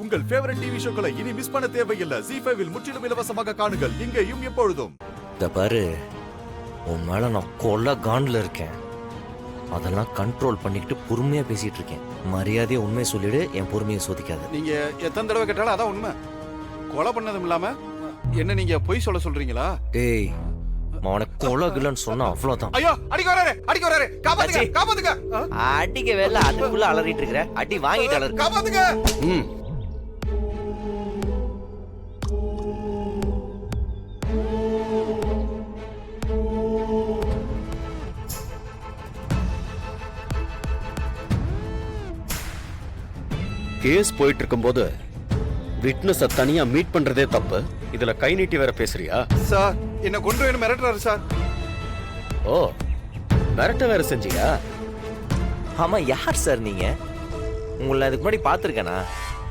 உங்கள் favourite TV ஷோக்களை இனி miss பண்ண தேவையில்லை. ZEE5 இல் முற்றிலும் இலவசமாக காணுங்கள். இங்கேயும் எப்பொழுதும். இந்த பாரு, உன் மேல நான் கொல்ல காண்டில் இருக்கேன். அதெல்லாம் கண்ட்ரோல் பண்ணிக்கிட்டு பொறுமையா பேசிட்டு இருக்கேன். மரியாதையை உண்மையை சொல்லிடு, என் பொறுமையை சோதிக்காத. நீங்க எத்தனை தடவை கேட்டாலும் அதான் உண்மை. கொலை பண்ணதும் இல்லாம என்ன நீங்க பொய் சொல்றீங்களா? டேய், அவனை கொலகுலன்னு சொன்னா அவ்வளவுதான். ஐயோ, அடிக்க வராரு, காப்பாத்துங்க. அடிக்க வேலை அதுக்குள்ள அலறிட்டு இருக்கிற. அடி வாங்கிட்டு அலறு. காப்பாத்துங்க. கேஸ் போயிட்டு இருக்கும்போது விட்னஸ தனியா மீட் பண்றதே தப்பு. இதுல கை நீட்டி வேற பேசுறியா? சார், என்ன கொண்டு மிரட்டுறாரு சார். ஓ, மிரட்ட வேற செஞ்சியா? ஆமா, யார் சார் நீங்க? உங்களை அதுக்கு முன்னாடி பாத்துருக்கேனா?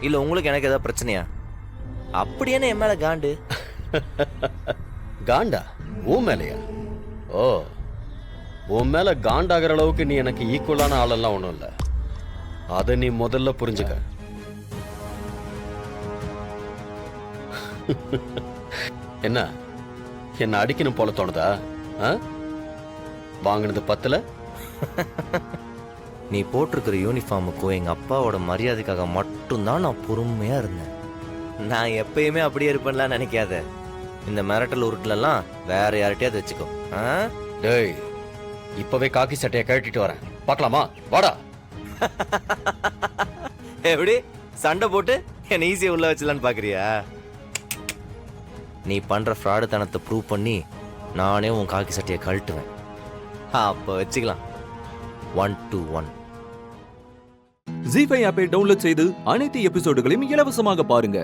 இல்ல உங்களுக்கு எனக்கு ஏதாவது பிரச்சனையா? அப்படியான என் மேல காண்டு? காண்டா உன் மேலையா? ஓ, உன் மேல காண்டாகிற அளவுக்கு நீ எனக்கு ஈக்குவலான ஆளெல்லாம் ஒண்ணும் இல்ல. அதை நீ முதல்ல புரிஞ்சுக்க. என்ன அடிக்கணும் போல தோணுதா? வாங்கினது 10ல? நீ போட்டிருக்கிற யூனிஃபார்முக்கும் எங்க அப்பாவோட மரியாதைக்காக மட்டும்தான் நான் பொறுமையா இருந்தேன். நான் எப்பயுமே அப்படியே இருப்பேன்லாம் நினைக்காத. இந்த மிரட்டல் உருட்டுலாம் வேற யார்கிட்டயாவது வச்சுக்கோ. டேய், இப்பவே காக்கி சட்டையை கழட்டிட்டு வரேன், பார்க்கலாமா? வாடா. எப்படி சண்டை போட்டு என்ன ஈஸியா உள்ள வச்சலான்னு பாக்குறியா? நீ பண்ற ஃப்ராடு தனத்தை ப்ரூவ் பண்ணி நானே உன் காக்கி சட்டையை கழட்டுவேன். அப்ப வச்சுக்கலாம். 1 to 1. ZEE5 ஆப்பை டவுன்லோட் செய்து அனைத்து எபிசோடுகளையும் இலவசமாக பாருங்க.